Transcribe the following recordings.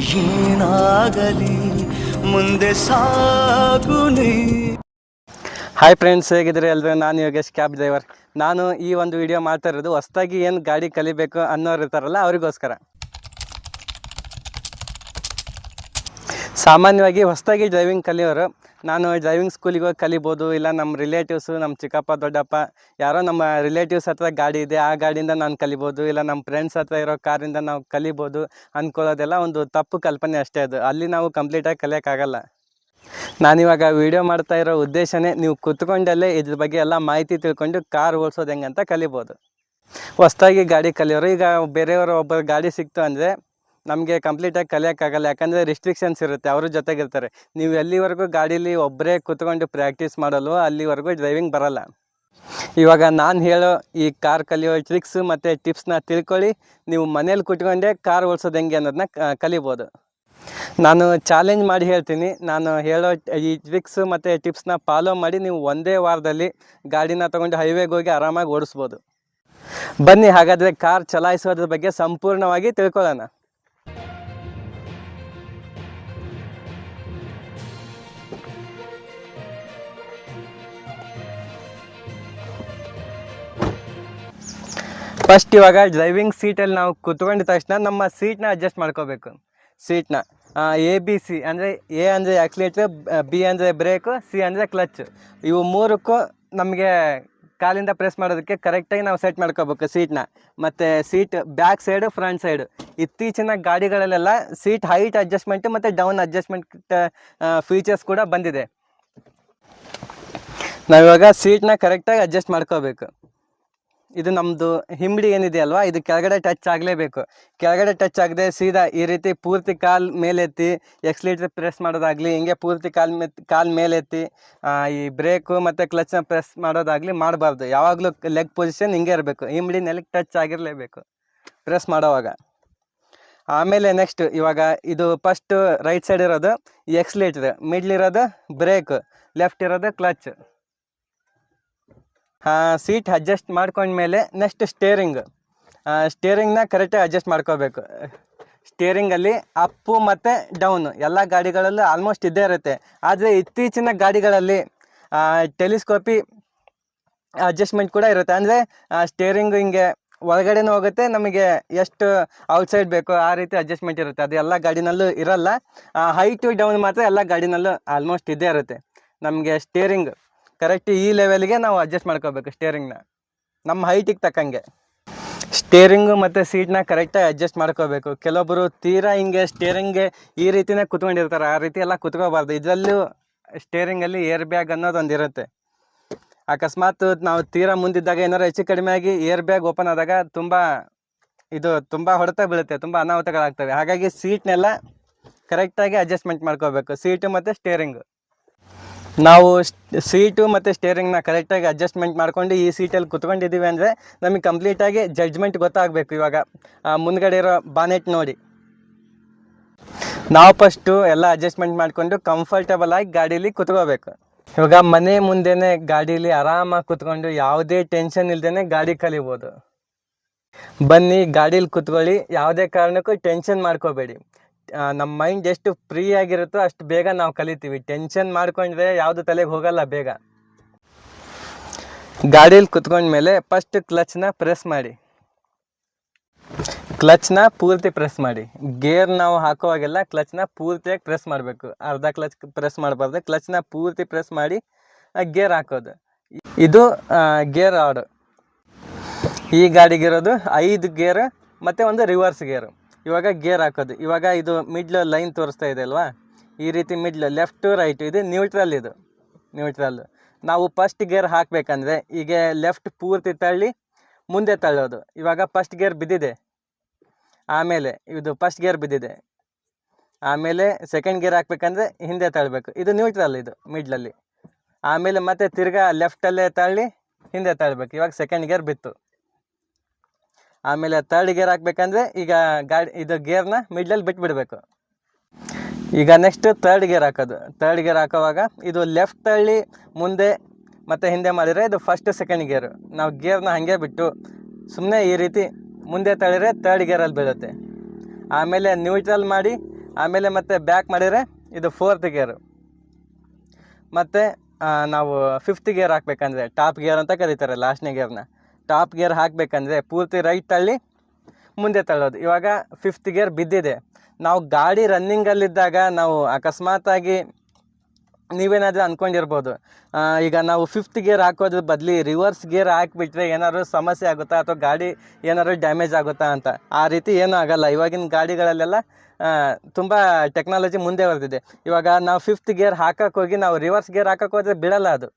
ಏನಾಗಲಿ ಮುಂದೆ ಸಾಗುನಿ. Hi friends, ಹೇಗಿದ್ರೆ ಎಲ್ಲರೂ? ನಾನು ಯೋಗೇಶ್, ಕ್ಯಾಬ್ ಡ್ರೈವರ್. ನಾನು ಈ ಒಂದು ವಿಡಿಯೋ ಮಾಡ್ತಾ ಇರೋದು ಹೊಸದಾಗಿ ಏನು ಗಾಡಿ ಕಲಿಬೇಕು ಅನ್ನೋರು ಇರ್ತಾರಲ್ಲ ಅವರಿಗೋಸ್ಕರ. ಸಾಮಾನ್ಯವಾಗಿ ಹೊಸದಾಗಿ ಡ್ರೈವಿಂಗ್ ಕಲಿಯೋರು ನಾನು ಡ್ರೈವಿಂಗ್ ಸ್ಕೂಲಿಗೆ ಹೋಗಿ ಕಲಿಬೋದು, ಇಲ್ಲ ನಮ್ಮ ರಿಲೇಟಿವ್ಸು, ನಮ್ಮ ಚಿಕ್ಕಪ್ಪ ದೊಡ್ಡಪ್ಪ ಯಾರೋ ನಮ್ಮ ರಿಲೇಟಿವ್ಸ್ ಹತ್ರ ಗಾಡಿ ಇದೆ, ಆ ಗಾಡಿಯಿಂದ ನಾನು ಕಲಿಬೋದು, ಇಲ್ಲ ನಮ್ಮ ಫ್ರೆಂಡ್ಸ್ ಹತ್ರ ಇರೋ ಕಾರಿಂದ ನಾವು ಕಲಿಬೋದು ಅಂದ್ಕೊಳ್ಳೋದೆಲ್ಲ ಒಂದು ತಪ್ಪು ಕಲ್ಪನೆ ಅಷ್ಟೇ. ಅದು ಅಲ್ಲಿ ನಾವು ಕಂಪ್ಲೀಟಾಗಿ ಕಲಿಯೋಕ್ಕಾಗಲ್ಲ. ನಾನಿವಾಗ ವಿಡಿಯೋ ಮಾಡ್ತಾ ಇರೋ ಉದ್ದೇಶನೇ ನೀವು ಕೂತ್ಕೊಂಡಲ್ಲೇ ಇದ್ರ ಬಗ್ಗೆ ಎಲ್ಲ ಮಾಹಿತಿ ತಿಳ್ಕೊಂಡು ಕಾರ್ ಓಡಿಸೋದು ಹೆಂಗಂತ ಕಲಿಬೋದು. ಹೊಸದಾಗಿ ಗಾಡಿ ಕಲಿಯೋರು, ಈಗ ಬೇರೆಯವರು ಒಬ್ಬರು ಗಾಡಿ ಸಿಕ್ತು ಅಂದರೆ ನಮಗೆ ಕಂಪ್ಲೀಟಾಗಿ ಕಲಿಯೋಕ್ಕಾಗಲ್ಲ, ಯಾಕಂದರೆ ರಿಸ್ಟ್ರಿಕ್ಷನ್ಸ್ ಇರುತ್ತೆ, ಅವ್ರ ಜೊತೆಗಿರ್ತಾರೆ. ನೀವು ಎಲ್ಲಿವರೆಗೂ ಗಾಡೀಲಿ ಒಬ್ಬರೇ ಕೂತ್ಕೊಂಡು ಪ್ರಾಕ್ಟೀಸ್ ಮಾಡಲು ಅಲ್ಲಿವರೆಗೂ ಡ್ರೈವಿಂಗ್ ಬರೋಲ್ಲ. ಇವಾಗ ನಾನು ಹೇಳೋ ಈ ಕಾರ್ ಕಲಿಯೋ ಟ್ರಿಕ್ಸು ಮತ್ತು ಟಿಪ್ಸ್ನ ತಿಳ್ಕೊಳ್ಳಿ, ನೀವು ಮನೇಲಿ ಕೂತ್ಕೊಂಡೇ ಕಾರ್ ಓಡಿಸೋದು ಹೆಂಗೆ ಅನ್ನೋದನ್ನ ಕಲಿಬೋದು. ನಾನು ಚಾಲೆಂಜ್ ಮಾಡಿ ಹೇಳ್ತೀನಿ, ನಾನು ಹೇಳೋ ಈ ಟ್ರಿಕ್ಸು ಮತ್ತು ಟಿಪ್ಸ್ನ ಫಾಲೋ ಮಾಡಿ ನೀವು ಒಂದೇ ವಾರದಲ್ಲಿ ಗಾಡಿನ ತೊಗೊಂಡು ಹೈವೇಗೆ ಹೋಗಿ ಆರಾಮಾಗಿ ಓಡಿಸ್ಬೋದು. ಬನ್ನಿ ಹಾಗಾದರೆ ಕಾರ್ ಚಲಾಯಿಸೋದ್ರ ಬಗ್ಗೆ ಸಂಪೂರ್ಣವಾಗಿ ತಿಳ್ಕೊಳ್ಳೋಣ. ಫಸ್ಟ್ ಇವಾಗ ಡ್ರೈವಿಂಗ್ ಸೀಟಲ್ಲಿ ನಾವು ಕೂತ್ಕೊಂಡಿದ ತಕ್ಷಣ ನಮ್ಮ ಸೀಟ್ನ ಅಡ್ಜಸ್ಟ್ ಮಾಡ್ಕೋಬೇಕು. ಸೀಟ್ನ ABC ಅಂದರೆ ಎ ಅಂದರೆ ಆ್ಯಕ್ಸಿಲೇಟ್ರ್, B ಅಂದರೆ ಬ್ರೇಕು, C ಅಂದರೆ ಕ್ಲಚ್. ಇವು ಮೂರಕ್ಕೂ ನಮಗೆ ಕಾಲಿಂದ ಪ್ರೆಸ್ ಮಾಡೋದಕ್ಕೆ ಕರೆಕ್ಟಾಗಿ ನಾವು ಸೆಟ್ ಮಾಡ್ಕೋಬೇಕು ಸೀಟ್ನ. ಮತ್ತು seat back side, front side. ಇತ್ತೀಚಿನ ಗಾಡಿಗಳಲ್ಲೆಲ್ಲ ಸೀಟ್ ಹೈಟ್ ಅಡ್ಜಸ್ಟ್ಮೆಂಟು ಮತ್ತು ಡೌನ್ ಅಡ್ಜಸ್ಟ್ಮೆಂಟ್ ಫೀಚರ್ಸ್ ಕೂಡ ಬಂದಿದೆ. ನಾವಿವಾಗ ಸೀಟ್ನ ಕರೆಕ್ಟಾಗಿ ಅಡ್ಜಸ್ಟ್ ಮಾಡ್ಕೋಬೇಕು. ಇದು ನಮ್ಮದು ಹಿಂಬಡಿ ಏನಿದೆ ಅಲ್ವಾ, ಇದು ಕೆಳಗಡೆ ಟಚ್ ಆಗಲೇಬೇಕು. ಕೆಳಗಡೆ ಟಚ್ ಆಗದೆ ಸೀದಾ ಈ ರೀತಿ ಪೂರ್ತಿ ಕಾಲು ಮೇಲೆತ್ತಿ ಎಕ್ಸ್ಲೇಟರ್ ಪ್ರೆಸ್ ಮಾಡೋದಾಗಲಿ, ಹಿಂಗೆ ಪೂರ್ತಿ ಕಾಲು ಮೇಲೆತ್ತಿ ಈ ಬ್ರೇಕು ಮತ್ತು ಕ್ಲಚ್ನ ಪ್ರೆಸ್ ಮಾಡೋದಾಗಲಿ ಮಾಡಬಾರ್ದು. ಯಾವಾಗಲೂ ಲೆಗ್ ಪೊಸಿಷನ್ ಹಿಂಗೆ ಇರಬೇಕು, ಹಿಂಬಡಿ ನೆಲಕ್ಕೆ ಟಚ್ ಆಗಿರಲೇಬೇಕು ಪ್ರೆಸ್ ಮಾಡೋವಾಗ. ಆಮೇಲೆ ನೆಕ್ಸ್ಟ್ ಇವಾಗ ಇದು ಫಸ್ಟು ರೈಟ್ ಸೈಡ್ ಇರೋದು ಎಕ್ಸ್ಲೇಟರ್, ಮಿಡ್ಲ್ ಇರೋದು ಬ್ರೇಕ್, ಲೆಫ್ಟ್ ಇರೋದು ಕ್ಲಚ್. ಸೀಟ್ ಅಡ್ಜಸ್ಟ್ ಮಾಡ್ಕೊಂಡ್ಮೇಲೆ ನೆಕ್ಸ್ಟ್ ಸ್ಟೇರಿಂಗ್ನ ಕರೆಕ್ಟಾಗಿ ಅಡ್ಜಸ್ಟ್ ಮಾಡ್ಕೋಬೇಕು. ಸ್ಟೇರಿಂಗಲ್ಲಿ ಅಪ್ಪು ಮತ್ತು ಡೌನು ಎಲ್ಲ ಗಾಡಿಗಳಲ್ಲೂ ಆಲ್ಮೋಸ್ಟ್ ಇದ್ದೇ ಇರುತ್ತೆ. ಆದರೆ ಇತ್ತೀಚಿನ ಗಾಡಿಗಳಲ್ಲಿ ಟೆಲಿಸ್ಕೋಪಿ ಅಡ್ಜಸ್ಟ್ಮೆಂಟ್ ಕೂಡ ಇರುತ್ತೆ. ಅಂದರೆ ಸ್ಟೇರಿಂಗ್ ಹಿಂಗೆ ಒಳಗಡೆನೂ ಹೋಗುತ್ತೆ, ನಮಗೆ ಎಷ್ಟು ಔಟ್ಸೈಡ್ ಬೇಕೋ ಆ ರೀತಿ ಅಡ್ಜಸ್ಟ್ಮೆಂಟ್ ಇರುತ್ತೆ. ಅದು ಎಲ್ಲ ಗಾಡಿನಲ್ಲೂ ಇರಲ್ಲ. ಹೈಟು ಡೌನ್ ಮಾತ್ರ ಎಲ್ಲ ಗಾಡಿನಲ್ಲೂ ಆಲ್ಮೋಸ್ಟ್ ಇದ್ದೇ ಇರುತ್ತೆ. ನಮಗೆ ಸ್ಟೇರಿಂಗ್ ಕರೆಕ್ಟ್ ಈ ಲೆವೆಲ್ಗೆ ನಾವು ಅಡ್ಜಸ್ಟ್ ಮಾಡ್ಕೋಬೇಕು ಸ್ಟೇರಿಂಗ್ನ, ನಮ್ಮ ಹೈಟಿಗೆ ತಕ್ಕಂಗೆ. ಸ್ಟೇರಿಂಗು ಮತ್ತು ಸೀಟ್ನ ಕರೆಕ್ಟಾಗಿ ಅಡ್ಜಸ್ಟ್ ಮಾಡ್ಕೋಬೇಕು. ಕೆಲವೊಬ್ಬರು ತೀರಾ ಹಿಂಗೆ ಸ್ಟೇರಿಂಗ್ಗೆ ಈ ರೀತಿಯೇ ಕುತ್ಕೊಂಡಿರ್ತಾರೆ, ಆ ರೀತಿ ಎಲ್ಲ ಕುತ್ಕೋಬಾರ್ದು. ಇದರಲ್ಲೂ ಸ್ಟೇರಿಂಗಲ್ಲಿ ಏರ್ ಬ್ಯಾಗ್ ಅನ್ನೋದೊಂದು ಇರುತ್ತೆ. ಅಕಸ್ಮಾತ್ ನಾವು ತೀರಾ ಮುಂದಿದ್ದಾಗ ಏನಾರು ಹೆಚ್ಚು ಕಡಿಮೆ ಆಗಿ ಏರ್ ಬ್ಯಾಗ್ ಓಪನ್ ಆದಾಗ ತುಂಬ ಹೊಡೆತ ಬೀಳುತ್ತೆ, ತುಂಬ ಅನಾಹುತಗಳಾಗ್ತವೆ. ಹಾಗಾಗಿ ಸೀಟ್ನೆಲ್ಲ ಕರೆಕ್ಟಾಗಿ ಅಡ್ಜಸ್ಟ್ಮೆಂಟ್ ಮಾಡ್ಕೋಬೇಕು, ಸೀಟು ಮತ್ತು ಸ್ಟೇರಿಂಗು. ನಾವು ಸೀಟು ಮತ್ತು ಸ್ಟೇರಿಂಗ್ನ ಕರೆಕ್ಟಾಗಿ ಅಡ್ಜಸ್ಟ್ಮೆಂಟ್ ಮಾಡ್ಕೊಂಡು ಈ ಸೀಟಲ್ಲಿ ಕುತ್ಕೊಂಡಿದ್ದೀವಿ ಅಂದರೆ ನಮಗೆ ಕಂಪ್ಲೀಟಾಗಿ ಜಡ್ಜ್ಮೆಂಟ್ ಗೊತ್ತಾಗಬೇಕು. ಇವಾಗ ಮುಂದ್ಗಡೆ ಇರೋ ಬಾನೆಟ್ ನೋಡಿ ನಾವು ಫಸ್ಟು ಎಲ್ಲ ಅಡ್ಜಸ್ಟ್ಮೆಂಟ್ ಮಾಡಿಕೊಂಡು ಕಂಫರ್ಟಬಲ್ ಆಗಿ ಗಾಡೀಲಿ ಕುತ್ಕೋಬೇಕು. ಇವಾಗ ಮನೆ ಮುಂದೆನೇ ಗಾಡೀಲಿ ಆರಾಮಾಗಿ ಕುತ್ಕೊಂಡು ಯಾವುದೇ ಟೆನ್ಷನ್ ಇಲ್ದೇ ಗಾಡಿ ಕಲಿಬೋದು. ಬನ್ನಿ ಗಾಡೀಲಿ ಕುತ್ಕೊಳ್ಳಿ, ಯಾವುದೇ ಕಾರಣಕ್ಕೂ ಟೆನ್ಷನ್ ಮಾಡ್ಕೋಬೇಡಿ. ನಮ್ಮ ಮೈಂಡ್ ಎಷ್ಟು ಫ್ರೀ ಆಗಿರುತ್ತೋ ಅಷ್ಟು ಬೇಗ ನಾವು ಕಲಿತೀವಿ. ಟೆನ್ಷನ್ ಮಾಡ್ಕೊಂಡ್ರೆ ಯಾವುದು ತಲೆಗೆ ಹೋಗಲ್ಲ ಬೇಗ. ಗಾಡೀಲಿ ಕುತ್ಕೊಂಡ್ಮೇಲೆ ಫಸ್ಟ್ ಕ್ಲಚ್ನ ಪ್ರೆಸ್ ಮಾಡಿ, ಕ್ಲಚ್ನ ಪೂರ್ತಿ ಪ್ರೆಸ್ ಮಾಡಿ. ಗೇರ್ ನಾವು ಹಾಕೋವಾಗೆಲ್ಲ ಕ್ಲಚ್ನ ಪೂರ್ತಿಯಾಗಿ ಪ್ರೆಸ್ ಮಾಡಬೇಕು, ಅರ್ಧ ಕ್ಲಚ್ ಪ್ರೆಸ್ ಮಾಡಬಾರ್ದು. ಕ್ಲಚ್ನ ಪೂರ್ತಿ ಪ್ರೆಸ್ ಮಾಡಿ ಗೇರ್ ಹಾಕೋದು. ಇದು ಗೇರ್ ರಾಡ್. ಈ ಗಾಡಿಗಿರೋದು 5 ಗೇರ್ ಮತ್ತು ಒಂದು ರಿವರ್ಸ್ ಗೇರು. ಇವಾಗ ಗೇರ್ ಹಾಕೋದು. ಇವಾಗ ಇದು ಮಿಡ್ಲ್ ಲೈನ್ ತೋರಿಸ್ತಾ ಇದೆ ಅಲ್ವಾ, ಈ ರೀತಿ ಮಿಡ್ಲ್ ಲೆಫ್ಟು ರೈಟು, ಇದು ನ್ಯೂಟ್ರಲ್. ಇದು ನ್ಯೂಟ್ರಲ್. ನಾವು ಫಸ್ಟ್ ಗೇರ್ ಹಾಕಬೇಕಂದ್ರೆ ಈಗ ಲೆಫ್ಟ್ ಪೂರ್ತಿ ತಳ್ಳಿ ಮುಂದೆ ತಳ್ಳೋದು. ಇವಾಗ ಫಸ್ಟ್ ಗೇರ್ ಬಿದ್ದಿದೆ, ಆಮೇಲೆ ಇದು ಫಸ್ಟ್ ಗೇರ್ ಬಿದ್ದಿದೆ, ಆಮೇಲೆ ಸೆಕೆಂಡ್ ಗೇರ್ ಹಾಕ್ಬೇಕಂದ್ರೆ ಹಿಂದೆ ತಳ್ಳಬೇಕು. ಇದು ನ್ಯೂಟ್ರಲ್, ಇದು ಮಿಡ್ಲಲ್ಲಿ. ಆಮೇಲೆ ಮತ್ತೆ ತಿರ್ಗಾ ಲೆಫ್ಟಲ್ಲೇ ತಳ್ಳಿ ಹಿಂದೆ ತಳ್ಳಬೇಕು. ಇವಾಗ ಸೆಕೆಂಡ್ ಗೇರ್ ಬಿತ್ತು. ಆಮೇಲೆ ಥರ್ಡ್ ಗೇರ್ ಹಾಕ್ಬೇಕಂದ್ರೆ ಈಗ ಇದು ಗೇರ್ನ ಮಿಡ್ಲಲ್ಲಿ ಬಿಟ್ಬಿಡ್ಬೇಕು. ಈಗ ನೆಕ್ಸ್ಟ್ ಥರ್ಡ್ ಗೇರ್ ಹಾಕೋದು. ಥರ್ಡ್ ಗೇರ್ ಹಾಕೋವಾಗ ಇದು ಲೆಫ್ಟ್ ತಳ್ಳಿ ಮುಂದೆ ಮತ್ತು ಹಿಂದೆ ಮಾಡಿದರೆ ಇದು ಫಸ್ಟ್ ಸೆಕೆಂಡ್ ಗೇರು. ನಾವು ಗೇರ್ನ ಹಾಗೆ ಬಿಟ್ಟು ಸುಮ್ಮನೆ ಈ ರೀತಿ ಮುಂದೆ ತಳ್ಳಿದ್ರೆ ಥರ್ಡ್ ಗೇರಲ್ಲಿ ಬೀಳುತ್ತೆ. ಆಮೇಲೆ ನ್ಯೂಟ್ರಲ್ ಮಾಡಿ ಆಮೇಲೆ ಮತ್ತೆ ಬ್ಯಾಕ್ ಮಾಡಿದರೆ ಇದು 4th ಗೇರು. ಮತ್ತು ನಾವು 5th ಗೇರ್ ಹಾಕ್ಬೇಕಂದ್ರೆ ಟಾಪ್ ಗೇರ್ ಅಂತ ಕರೀತಾರೆ ಲಾಸ್ಟ್ನೇ ಗೇರ್ನ. ಟಾಪ್ ಗೇರ್ ಹಾಕಬೇಕಂದ್ರೆ ಪೂರ್ತಿ ರೈಟ್ ತಳ್ಳಿ ಮುಂದೆ ತಳ್ಳೋದು. ಇವಾಗ 5th ಗೇರ್ ಬಿದ್ದಿದೆ. ನಾವು ಗಾಡಿ ರನ್ನಿಂಗಲ್ಲಿದ್ದಾಗ ನಾವು ಅಕಸ್ಮಾತಾಗಿ ನೀವೇನಾದರೂ ಅಂದ್ಕೊಂಡಿರ್ಬೋದು, ಈಗ ನಾವು 5th ಗೇರ್ ಹಾಕೋದ್ರ ಬದಲಿ ರಿವರ್ಸ್ ಗೇರ್ ಹಾಕಿಬಿಟ್ರೆ ಏನಾದ್ರು ಸಮಸ್ಯೆ ಆಗುತ್ತಾ ಅಥವಾ ಗಾಡಿ ಏನಾದ್ರು ಡ್ಯಾಮೇಜ್ ಆಗುತ್ತಾ ಅಂತ. ಆ ರೀತಿ ಏನೂ ಆಗಲ್ಲ. ಇವಾಗಿನ ಗಾಡಿಗಳಲ್ಲೆಲ್ಲ ತುಂಬ ಟೆಕ್ನಾಲಜಿ ಮುಂದೆ ಬರ್ತಿದೆ. ಇವಾಗ ನಾವು 5th ಗೇರ್ ಹಾಕಕ್ಕೆ ಹೋಗಿ ನಾವು ರಿವರ್ಸ್ ಗೇರ್ ಹಾಕಕ್ಕೆ ಹೋದರೆ ಬಿಡಲ್ಲ ಅದು.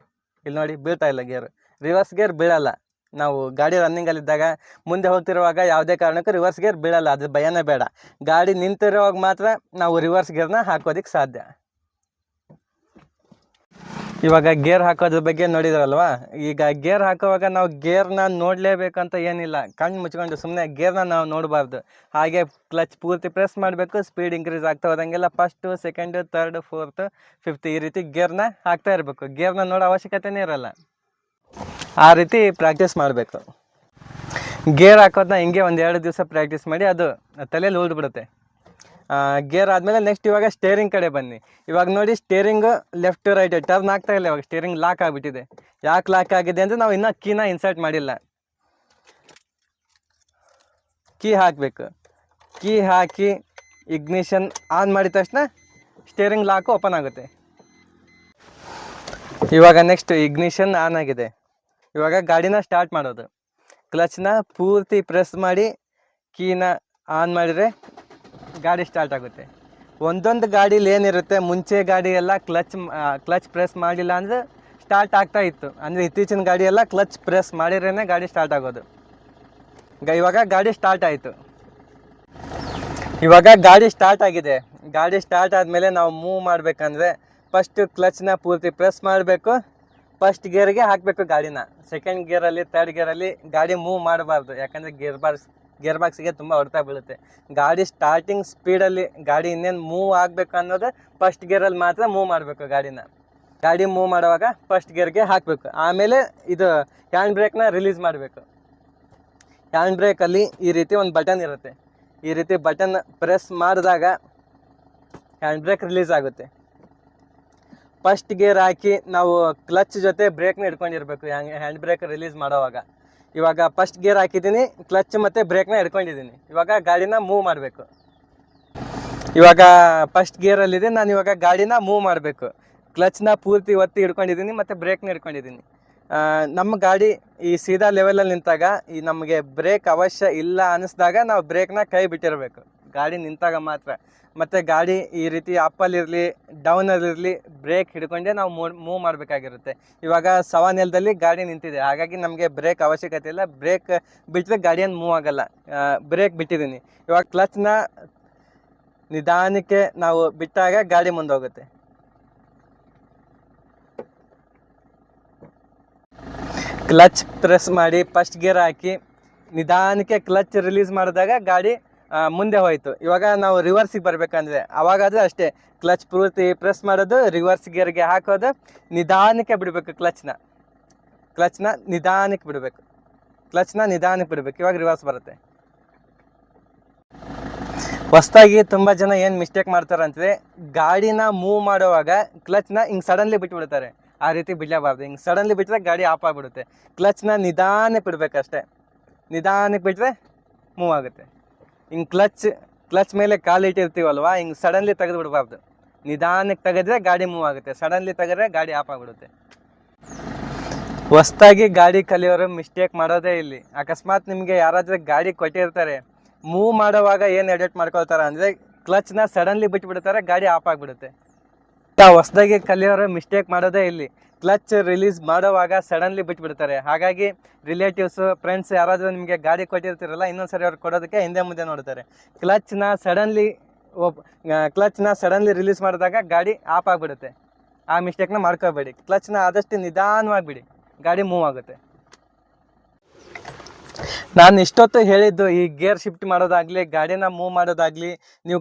ಇಲ್ಲಿ ನೋಡಿ, ಬೀಳ್ತಾ ಇಲ್ಲ ಗೇರು. ರಿವರ್ಸ್ ಗೇರ್ ಬೀಳಲ್ಲ. ನಾವು ಗಾಡಿ ರನ್ನಿಂಗಲ್ಲಿದ್ದಾಗ ಮುಂದೆ ಹೋಗ್ತಿರುವಾಗ ಯಾವುದೇ ಕಾರಣಕ್ಕೂ ರಿವರ್ಸ್ ಗೇರ್ ಬೀಳಲ್ಲ. ಅದು ಭಯನೇ ಬೇಡ. ಗಾಡಿ ನಿಂತಿರುವಾಗ ಮಾತ್ರ ನಾವು ರಿವರ್ಸ್ ಗೇರ್ನ ಹಾಕೋದಕ್ಕೆ ಸಾಧ್ಯ. ಇವಾಗ ಗೇರ್ ಹಾಕೋದ್ರ ಬಗ್ಗೆ ನೋಡಿದ್ರಲ್ವಾ. ಈಗ ಗೇರ್ ಹಾಕೋವಾಗ ನಾವು ಗೇರ್ನ ನೋಡಲೇಬೇಕಂತ ಏನಿಲ್ಲ. ಕಣ್ಣು ಮುಚ್ಕೊಂಡು ಸುಮ್ಮನೆ ಗೇರ್ನ ನಾವು ನೋಡಬಾರ್ದು. ಹಾಗೆ ಕ್ಲಚ್ ಪೂರ್ತಿ ಪ್ರೆಸ್ ಮಾಡಬೇಕು. ಸ್ಪೀಡ್ ಇನ್ಕ್ರೀಸ್ ಆಗ್ತಾ ಹೋದಂಗೆಲ್ಲ 1st, 2nd, 3rd, 4th, 5th ಈ ರೀತಿ ಗೇರ್ನ ಹಾಕ್ತಾ ಇರಬೇಕು. ಗೇರ್ನ ನೋಡೋ ಅವಶ್ಯಕತೆನೇ ಇರಲ್ಲ. ಆ ರೀತಿ ಪ್ರಾಕ್ಟೀಸ್ ಮಾಡಬೇಕು. ಗೇರ್ ಹಾಕೋದನ್ನ ಹಿಂಗೆ 1-2 ದಿವಸ ಪ್ರಾಕ್ಟೀಸ್ ಮಾಡಿ ಅದು ತಲೆಯಲ್ಲಿ ಉಳಿದ್ಬಿಡುತ್ತೆ. ಗೇರ್ ಆದಮೇಲೆ ನೆಕ್ಸ್ಟ್ ಇವಾಗ ಸ್ಟೇರಿಂಗ್ ಕಡೆ ಬನ್ನಿ. ಇವಾಗ ನೋಡಿ, ಸ್ಟೇರಿಂಗ್ ಲೆಫ್ಟ್ ರೈಟ್ ಟರ್ನ್ ಆಗ್ತಾ ಇಲ್ಲ. ಇವಾಗ ಸ್ಟೇರಿಂಗ್ ಲಾಕ್ ಆಗಿಬಿಟ್ಟಿದೆ. ಯಾಕೆ ಲಾಕ್ ಆಗಿದೆ ಅಂದರೆ ನಾವು ಇನ್ನೂ ಕೀನ ಇನ್ಸರ್ಟ್ ಮಾಡಿಲ್ಲ. ಕೀ ಹಾಕಬೇಕು. ಕೀ ಹಾಕಿ ಇಗ್ನಿಷನ್ ಆನ್ ಮಾಡಿದ ತಕ್ಷಣ ಸ್ಟೇರಿಂಗ್ ಲಾಕು ಓಪನ್ ಆಗುತ್ತೆ. ಇವಾಗ ನೆಕ್ಸ್ಟ್ ಇಗ್ನಿಷನ್ ಆನ್ ಆಗಿದೆ. ಇವಾಗ ಗಾಡಿನ ಸ್ಟಾರ್ಟ್ ಮಾಡೋದು. ಕ್ಲಚ್ನ ಪೂರ್ತಿ ಪ್ರೆಸ್ ಮಾಡಿ ಕೀನ ಆನ್ ಮಾಡಿದರೆ ಗಾಡಿ ಸ್ಟಾರ್ಟ್ ಆಗುತ್ತೆ. ಒಂದೊಂದು ಗಾಡೀಲಿ ಏನಿರುತ್ತೆ, ಮುಂಚೆ ಗಾಡಿ ಎಲ್ಲ ಕ್ಲಚ್ ಪ್ರೆಸ್ ಮಾಡಿಲ್ಲ ಅಂದರೆ ಸ್ಟಾರ್ಟ್ ಆಗ್ತಾ ಇತ್ತು. ಅಂದರೆ ಇತ್ತೀಚಿನ ಗಾಡಿ ಎಲ್ಲ ಕ್ಲಚ್ ಪ್ರೆಸ್ ಮಾಡಿದ್ರೇ ಗಾಡಿ ಸ್ಟಾರ್ಟ್ ಆಗೋದು. ಇವಾಗ ಗಾಡಿ ಸ್ಟಾರ್ಟ್ ಆಯಿತು. ಇವಾಗ ಗಾಡಿ ಸ್ಟಾರ್ಟ್ ಆಗಿದೆ. ಗಾಡಿ ಸ್ಟಾರ್ಟ್ ಆದಮೇಲೆ ನಾವು ಮೂವ್ ಮಾಡಬೇಕಂದ್ರೆ ಫಸ್ಟು ಕ್ಲಚ್ನ ಪೂರ್ತಿ ಪ್ರೆಸ್ ಮಾಡಬೇಕು. 1st ಗೇರಿಗೆ ಹಾಕಬೇಕು ಗಾಡಿನ. 2nd ಗೇರಲ್ಲಿ 3rd ಗೇರಲ್ಲಿ ಗಾಡಿ ಮೂವ್ ಮಾಡಬಾರ್ದು. ಯಾಕಂದರೆ ಗೇರ್ ಬಾಕ್ಸಿಗೆ ತುಂಬ ಹೊಡ್ತಾ ಬೀಳುತ್ತೆ. ಗಾಡಿ ಸ್ಟಾರ್ಟಿಂಗ್ ಸ್ಪೀಡಲ್ಲಿ ಗಾಡಿ ಇನ್ನೇನು ಮೂವ್ ಆಗಬೇಕು ಅನ್ನೋದು 1st ಗೇರಲ್ಲಿ ಮಾತ್ರ ಮೂವ್ ಮಾಡಬೇಕು ಗಾಡಿನ. ಗಾಡಿ ಮೂವ್ ಮಾಡುವಾಗ 1st ಗೇರ್ಗೆ ಹಾಕಬೇಕು. ಆಮೇಲೆ ಇದು ಹ್ಯಾಂಡ್ ಬ್ರೇಕ್ನ ರಿಲೀಸ್ ಮಾಡಬೇಕು. ಹ್ಯಾಂಡ್ ಬ್ರೇಕಲ್ಲಿ ಈ ರೀತಿ ಒಂದು ಬಟನ್ ಇರುತ್ತೆ. ಈ ರೀತಿ ಬಟನ್ ಪ್ರೆಸ್ ಮಾಡಿದಾಗ ಹ್ಯಾಂಡ್ ಬ್ರೇಕ್ ರಿಲೀಸ್ ಆಗುತ್ತೆ. 1st ಗೇರ್ ಹಾಕಿ ನಾವು ಕ್ಲಚ್ ಜೊತೆ ಬ್ರೇಕ್ನ ಹಿಡ್ಕೊಂಡಿರ್ಬೇಕು ಹ್ಯಾಂಡ್ ಬ್ರೇಕ್ ರಿಲೀಸ್ ಮಾಡೋವಾಗ. ಇವಾಗ 1st ಗೇರ್ ಹಾಕಿದ್ದೀನಿ, ಕ್ಲಚ್ ಮತ್ತು ಬ್ರೇಕ್ನ ಹಿಡ್ಕೊಂಡಿದ್ದೀನಿ. ಇವಾಗ ಗಾಡಿನ ಮೂವ್ ಮಾಡಬೇಕು. ಇವಾಗ 1st ಗೇರಲ್ಲಿದೆ. ನಾನು ಇವಾಗ ಗಾಡಿನ ಮೂವ್ ಮಾಡಬೇಕು. ಕ್ಲಚ್ನ ಪೂರ್ತಿ ಒತ್ತಿ ಹಿಡ್ಕೊಂಡಿದ್ದೀನಿ ಮತ್ತು ಬ್ರೇಕ್ನ ಹಿಡ್ಕೊಂಡಿದ್ದೀನಿ. ನಮ್ಮ ಗಾಡಿ ಈ ಸೀದಾ ಲೆವೆಲಲ್ಲಿ ನಿಂತಾಗ ನಮಗೆ ಬ್ರೇಕ್ ಅವಶ್ಯ ಇಲ್ಲ ಅನ್ನಿಸ್ದಾಗ ನಾವು ಬ್ರೇಕ್ನ ಕೈ ಬಿಟ್ಟಿರಬೇಕು. ಗಾಡಿ ನಿಂತಾಗ ಮಾತ್ರ. ಮತ್ತು ಗಾಡಿ ಈ ರೀತಿ ಅಪ್ಪಲ್ಲಿರಲಿ ಡೌನಲ್ಲಿರಲಿ ಬ್ರೇಕ್ ಹಿಡ್ಕೊಂಡೆ ನಾವು ಮೂವ್ ಮಾಡಬೇಕಾಗಿರುತ್ತೆ. ಇವಾಗ ಸವಾನೆಲದಲ್ಲಿ ಗಾಡಿ ನಿಂತಿದೆ, ಹಾಗಾಗಿ ನಮಗೆ ಬ್ರೇಕ್ ಅವಶ್ಯಕತೆ ಇಲ್ಲ. ಬ್ರೇಕ್ ಬಿಟ್ಟರೆ ಗಾಡಿಯನ್ನು ಮೂವ್ ಆಗಲ್ಲ. ಬ್ರೇಕ್ ಬಿಟ್ಟಿದ್ದೀನಿ. ಇವಾಗ ಕ್ಲಚ್ನ ನಿಧಾನಕ್ಕೆ ನಾವು ಬಿಟ್ಟಾಗ ಗಾಡಿ ಮುಂದೆ ಹೋಗುತ್ತೆ. ಕ್ಲಚ್ ಪ್ರೆಸ್ ಮಾಡಿ 1st ಗೇರ್ ಹಾಕಿ ನಿಧಾನಕ್ಕೆ ಕ್ಲಚ್ ರಿಲೀಸ್ ಮಾಡಿದಾಗ ಗಾಡಿ ಮುಂದೆ ಹೋಯಿತು. ಇವಾಗ ನಾವು ರಿವರ್ಸಿಗೆ ಬರಬೇಕಂದ್ರೆ ಅವಾಗಾದರೆ ಅಷ್ಟೇ, ಕ್ಲಚ್ ಪೂರ್ತಿ ಪ್ರೆಸ್ ಮಾಡೋದು, ರಿವರ್ಸ್ ಗೇರ್ಗೆ ಹಾಕೋದು, ನಿಧಾನಕ್ಕೆ ಬಿಡಬೇಕು. ಕ್ಲಚ್ನ ನಿಧಾನಕ್ಕೆ ಬಿಡಬೇಕು. ಇವಾಗ ರಿವರ್ಸ್ ಬರುತ್ತೆ. ಹೊಸದಾಗಿ ತುಂಬ ಜನ ಏನು ಮಿಸ್ಟೇಕ್ ಮಾಡ್ತಾರೆ ಅಂದರೆ ಗಾಡಿನ ಮೂವ್ ಮಾಡುವಾಗ ಕ್ಲಚ್ನ ಹಿಂಗೆ ಸಡನ್ಲಿ ಬಿಟ್ಬಿಡ್ತಾರೆ. ಆ ರೀತಿ ಬಿಡಲೇಬಾರ್ದು. ಹಿಂಗೆ ಸಡನ್ಲಿ ಬಿಟ್ಟರೆ ಗಾಡಿ ಆಫ್ ಆಗಿಬಿಡುತ್ತೆ. ಕ್ಲಚ್ನ ನಿಧಾನಕ್ಕೆ ಬಿಡಬೇಕಷ್ಟೇ. ನಿಧಾನಕ್ಕೆ ಬಿಟ್ಟರೆ ಮೂವ್ ಆಗುತ್ತೆ. ಹಿಂಗೆ ಕ್ಲಚ್ ಮೇಲೆ ಕಾಲಿಟ್ಟಿರ್ತೀವಲ್ವ, ಹಿಂಗೆ ಸಡನ್ಲಿ ತೆಗೆದು ಬಿಡಬಾರ್ದು. ನಿಧಾನಕ್ಕೆ ತೆಗೆದ್ರೆ ಗಾಡಿ ಮೂವ್ ಆಗುತ್ತೆ. ಸಡನ್ಲಿ ತೆಗೆದ್ರೆ ಗಾಡಿ ಆಫ್ ಆಗಿಬಿಡುತ್ತೆ. ಹೊಸದಾಗಿ ಗಾಡಿ ಕಲಿಯೋರು ಮಿಸ್ಟೇಕ್ ಮಾಡೋದೇ ಇಲ್ಲಿ. ಅಕಸ್ಮಾತ್ ನಿಮಗೆ ಯಾರಾದರೂ ಗಾಡಿ ಕೊಟ್ಟಿರ್ತಾರೆ, ಮೂವ್ ಮಾಡೋವಾಗ ಏನು ಎಡಿಟ್ ಮಾಡ್ಕೊಳ್ತಾರೆ ಅಂದರೆ ಕ್ಲಚ್ನ ಸಡನ್ಲಿ ಬಿಟ್ಬಿಡ್ತಾರೆ, ಗಾಡಿ ಆಫ್ ಆಗಿಬಿಡುತ್ತೆ. ಹೊಸದಾಗಿ ಕಲಿಯೋರು ಮಿಸ್ಟೇಕ್ ಮಾಡೋದೇ ಇಲ್ಲಿ. ಕ್ಲಚ್ ರಿಲೀಸ್ ಮಾಡೋವಾಗ ಸಡನ್ಲಿ ಬಿಟ್ಬಿಡ್ತಾರೆ. ಹಾಗಾಗಿ ರಿಲೇಟಿವ್ಸು, ಫ್ರೆಂಡ್ಸ್ ಯಾರಾದರೂ ನಿಮಗೆ ಗಾಡಿ ಕೊಟ್ಟಿರ್ತಿರಲ್ಲ, ಇನ್ನೊಂದ್ಸರಿ ಅವ್ರು ಕೊಡೋದಕ್ಕೆ ಹಿಂದೆ ಮುಂದೆ ನೋಡ್ತಾರೆ. ಕ್ಲಚ್ನ ಸಡನ್ಲಿ ರಿಲೀಸ್ ಮಾಡಿದಾಗ ಗಾಡಿ ಆಫ್ ಆಗಿಬಿಡುತ್ತೆ. ಆ ಮಿಸ್ಟೇಕ್ನ ಮಾಡ್ಕೋಬೇಡಿ. ಕ್ಲಚ್ನ ಆದಷ್ಟು ನಿಧಾನವಾಗಿ ಬಿಡಿ, ಗಾಡಿ ಮೂವ್ ಆಗುತ್ತೆ. ನಾನು ಇಷ್ಟೊತ್ತು ಹೇಳಿದ್ದು ಈ ಗೇರ್ ಶಿಫ್ಟ್ ಮಾಡೋದಾಗಲಿ, ಗಾಡಿನ ಮೂವ್ ಮಾಡೋದಾಗಲಿ, ನೀವು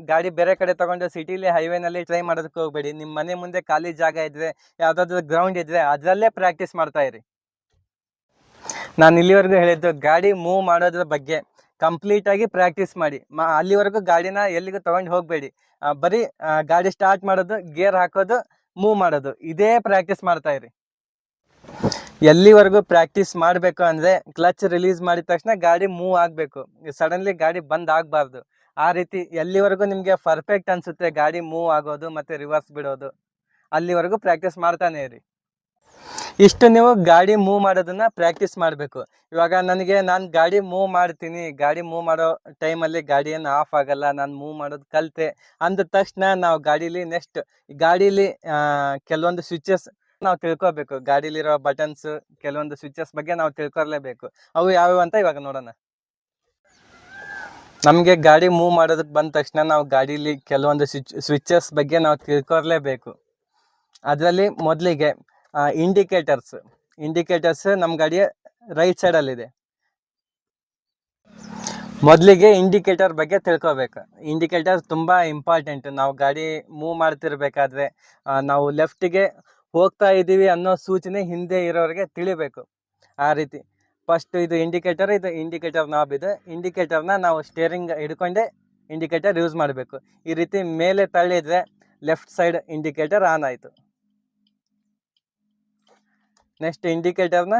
ಗಾಡಿ ಬೇರೆ ಕಡೆ ತೊಗೊಂಡು ಸಿಟಿಲಿ ಹೈವೇನಲ್ಲಿ ಟ್ರೈ ಮಾಡೋದಕ್ಕೆ ಹೋಗಬೇಡಿ. ನಿಮ್ಮ ಮನೆ ಮುಂದೆ ಖಾಲಿ ಜಾಗ ಇದ್ದರೆ, ಯಾವುದಾದ್ರೂ ಗ್ರೌಂಡ್ ಇದ್ದರೆ ಅದರಲ್ಲೇ ಪ್ರಾಕ್ಟೀಸ್ ಮಾಡ್ತಾಯಿರಿ. ನಾನು ಇಲ್ಲಿವರೆಗೂ ಹೇಳಿದ್ದು ಗಾಡಿ ಮೂವ್ ಮಾಡೋದ್ರ ಬಗ್ಗೆ. ಕಂಪ್ಲೀಟಾಗಿ ಪ್ರಾಕ್ಟೀಸ್ ಮಾಡಿ. ಅಲ್ಲಿವರೆಗೂ ಗಾಡಿನ ಎಲ್ಲಿಗೂ ತೊಗೊಂಡು ಹೋಗಬೇಡಿ. ಬರೀ ಗಾಡಿ ಸ್ಟಾರ್ಟ್ ಮಾಡೋದು, ಗೇರ್ ಹಾಕೋದು, ಮೂವ್ ಮಾಡೋದು, ಇದೇ ಪ್ರಾಕ್ಟೀಸ್ ಮಾಡ್ತಾ ಇರಿ. ಎಲ್ಲಿವರೆಗೂ ಪ್ರಾಕ್ಟೀಸ್ ಮಾಡಬೇಕು ಅಂದರೆ ಕ್ಲಚ್ ರಿಲೀಸ್ ಮಾಡಿದ ತಕ್ಷಣ ಗಾಡಿ ಮೂವ್ ಆಗಬೇಕು, ಸಡನ್ಲಿ ಗಾಡಿ ಬಂದ್ ಆಗಬಾರ್ದು. ಆ ರೀತಿ ಎಲ್ಲಿವರೆಗೂ ನಿಮಗೆ ಪರ್ಫೆಕ್ಟ್ ಅನಿಸುತ್ತೆ ಗಾಡಿ ಮೂವ್ ಆಗೋದು ಮತ್ತು ರಿವರ್ಸ್ ಬಿಡೋದು, ಅಲ್ಲಿವರೆಗೂ ಪ್ರಾಕ್ಟೀಸ್ ಮಾಡ್ತಾನೆ ಇರಿ. ಇಷ್ಟು ನೀವು ಗಾಡಿ ಮೂವ್ ಮಾಡೋದನ್ನ ಪ್ರಾಕ್ಟೀಸ್ ಮಾಡಬೇಕು. ಇವಾಗ ನಾನು ಗಾಡಿ ಮೂವ್ ಮಾಡ್ತೀನಿ, ಗಾಡಿ ಮೂವ್ ಮಾಡೋ ಟೈಮಲ್ಲಿ ಗಾಡಿ ಏನು ಆಫ್ ಆಗಲ್ಲ, ನಾನು ಮೂವ್ ಮಾಡೋದು ಕಲಿತೆ ಅಂದ ತಕ್ಷಣ ನಾವು ಗಾಡೀಲಿ ಕೆಲವೊಂದು ಸ್ವಿಚಸ್ ನಾವು ತಿಳ್ಕೊಬೇಕು. ಗಾಡೀಲಿರೋ ಬಟನ್ಸ್, ಕೆಲವೊಂದು ಸ್ವಿಚಸ್ ಬಗ್ಗೆ ನಾವು ತಿಳ್ಕೊಲೇಬೇಕು. ಅವು ಯಾವ್ಯಾವ ಅಂತ ಇವಾಗ ನೋಡೋಣ. ನಮಗೆ ಗಾಡಿ ಮೂವ್ ಮಾಡೋದಕ್ಕೆ ಬಂದ ತಕ್ಷಣ ನಾವು ಗಾಡೀಲಿ ಕೆಲವೊಂದು ಸ್ವಿಚಸ್ ಬಗ್ಗೆ ನಾವು ತಿಳ್ಕೊಲೇಬೇಕು. ಅದರಲ್ಲಿ ಮೊದಲಿಗೆ ಇಂಡಿಕೇಟರ್ಸ್ ನಮ್ಮ ಗಾಡಿಯ ರೈಟ್ ಸೈಡಲ್ಲಿದೆ. ಮೊದಲಿಗೆ ಇಂಡಿಕೇಟರ್ ಬಗ್ಗೆ ತಿಳ್ಕೊಬೇಕು. ಇಂಡಿಕೇಟರ್ ತುಂಬ ಇಂಪಾರ್ಟೆಂಟ್. ನಾವು ಗಾಡಿ ಮೂವ್ ಮಾಡ್ತಿರ್ಬೇಕಾದ್ರೆ ನಾವು ಲೆಫ್ಟಿಗೆ ಹೋಗ್ತಾ ಇದ್ದೀವಿ ಅನ್ನೋ ಸೂಚನೆ ಹಿಂದೆ ಇರೋರಿಗೆ ತಿಳಿಬೇಕು. ಆ ರೀತಿ ಫಸ್ಟ್ ಇದು ಇಂಡಿಕೇಟರ್ ನಾಬ್ ಇದೆ. ಇಂಡಿಕೇಟರ್ನ ನಾವು ಸ್ಟೇರಿಂಗ್ ಹಿಡ್ಕೊಂಡೆ ಇಂಡಿಕೇಟರ್ ಯೂಸ್ ಮಾಡಬೇಕು. ಈ ರೀತಿ ಮೇಲೆ ತಳ್ಳಿದ್ರೆ ಲೆಫ್ಟ್ ಸೈಡ್ ಇಂಡಿಕೇಟರ್ ಆನ್ ಆಯಿತು. ನೆಕ್ಸ್ಟ್ ಇಂಡಿಕೇಟರ್ನ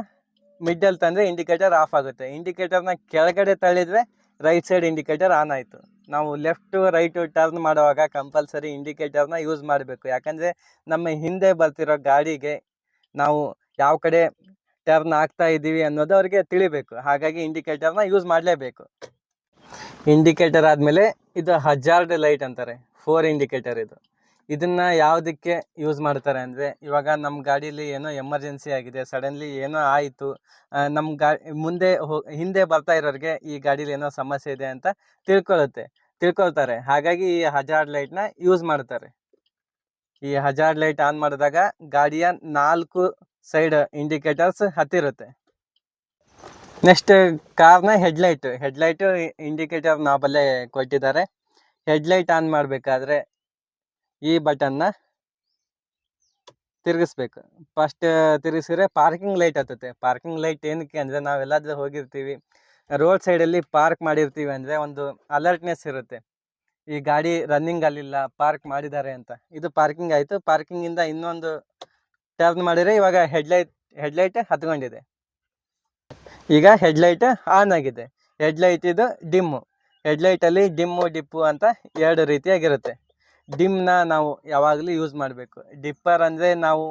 ಮಿಡ್ಡಲ್ಲಿ ತಂದರೆ ಇಂಡಿಕೇಟರ್ ಆಫ್ ಆಗುತ್ತೆ. ಇಂಡಿಕೇಟರ್ನ ಕೆಳಗಡೆ ತಳ್ಳಿದ್ರೆ ರೈಟ್ ಸೈಡ್ ಇಂಡಿಕೇಟರ್ ಆನ್ ಆಯಿತು. ನಾವು ಲೆಫ್ಟು ರೈಟು ಟರ್ನ್ ಮಾಡುವಾಗ ಕಂಪಲ್ಸರಿ ಇಂಡಿಕೇಟರ್ನ ಯೂಸ್ ಮಾಡಬೇಕು. ಯಾಕಂದರೆ ನಮ್ಮ ಹಿಂದೆ ಬರ್ತಿರೋ ಗಾಡಿಗೆ ನಾವು ಯಾವ ಕಡೆ ಟರ್ನ್ ಆಗ್ತಾ ಇದ್ದೀವಿ ಅನ್ನೋದು ಅವ್ರಿಗೆ ತಿಳಿಬೇಕು. ಹಾಗಾಗಿ ಇಂಡಿಕೇಟರ್ನ ಯೂಸ್ ಮಾಡಲೇಬೇಕು. ಇಂಡಿಕೇಟರ್ ಆದಮೇಲೆ ಇದು ಹಜಾರ್ಡ್ ಲೈಟ್ ಅಂತಾರೆ, 4 ಇಂಡಿಕೇಟರ್ ಇದು. ಇದನ್ನು ಯಾವುದಕ್ಕೆ ಯೂಸ್ ಮಾಡ್ತಾರೆ ಅಂದರೆ, ಇವಾಗ ನಮ್ಮ ಗಾಡೀಲಿ ಏನೋ ಎಮರ್ಜೆನ್ಸಿ ಆಗಿದೆ, ಸಡನ್ಲಿ ಏನೋ ಆಯಿತು, ನಮ್ಮ ಹಿಂದೆ ಬರ್ತಾ ಇರೋರಿಗೆ ಈ ಗಾಡೀಲಿ ಏನೋ ಸಮಸ್ಯೆ ಇದೆ ಅಂತ ತಿಳ್ಕೊಳ್ತಾರೆ. ಹಾಗಾಗಿ ಈ ಹಜಾರ್ಡ್ ಲೈಟ್ನ ಯೂಸ್ ಮಾಡ್ತಾರೆ. ಈ ಹಜಾರ್ಡ್ ಲೈಟ್ ಆನ್ ಮಾಡಿದಾಗ ಗಾಡಿಯ 4 ಸೈಡ್ ಇಂಡಿಕೇಟರ್ಸ್ ಹತ್ತಿರುತ್ತೆ. ನೆಕ್ಸ್ಟ್ ಕಾರ್ನ ಹೆಡ್ಲೈಟು ಇಂಡಿಕೇಟರ್ ನಾಬಲ್ಲೇ ಕೊಟ್ಟಿದ್ದಾರೆ. ಹೆಡ್ಲೈಟ್ ಆನ್ ಮಾಡಬೇಕಾದ್ರೆ ಈ ಬಟನ್ನ ತಿರುಗಿಸ್ಬೇಕು. ಫಸ್ಟ್ ತಿರುಗಿಸಿದ್ರೆ ಪಾರ್ಕಿಂಗ್ ಲೈಟ್ ಹತ್ತುತ್ತೆ. ಪಾರ್ಕಿಂಗ್ ಲೈಟ್ ಏನಕ್ಕೆ ಅಂದರೆ, ನಾವೆಲ್ಲಾದ್ರೂ ಹೋಗಿರ್ತೀವಿ, ರೋಡ್ ಸೈಡಲ್ಲಿ ಪಾರ್ಕ್ ಮಾಡಿರ್ತೀವಿ ಅಂದರೆ ಒಂದು ಅಲರ್ಟ್ನೆಸ್ ಇರುತ್ತೆ, ಈ ಗಾಡಿ ರನ್ನಿಂಗ್ ಅಲ್ಲಿಲ್ಲ, ಪಾರ್ಕ್ ಮಾಡಿದ್ದಾರೆ ಅಂತ. ಇದು ಪಾರ್ಕಿಂಗ್ ಆಯಿತು. ಪಾರ್ಕಿಂಗಿಂದ ಇನ್ನೊಂದು ಟರ್ನ್ ಮಾಡಿದರೆ ಇವಾಗ ಹೆಡ್ಲೈಟ್ ಹತ್ಕೊಂಡಿದೆ. ಈಗ ಹೆಡ್ಲೈಟ್ ಆನ್ ಆಗಿದೆ. ಹೆಡ್ಲೈಟ್ ಇದು ಹೆಡ್ಲೈಟಲ್ಲಿ ಡಿಪ್ಪು ಅಂತ 2 ರೀತಿಯಾಗಿರುತ್ತೆ. ಡಿಮ್ನ ನಾವು ಯಾವಾಗಲೂ ಯೂಸ್ ಮಾಡಬೇಕು. ಡಿಪ್ಪರ್ ಅಂದರೆ ನಾವು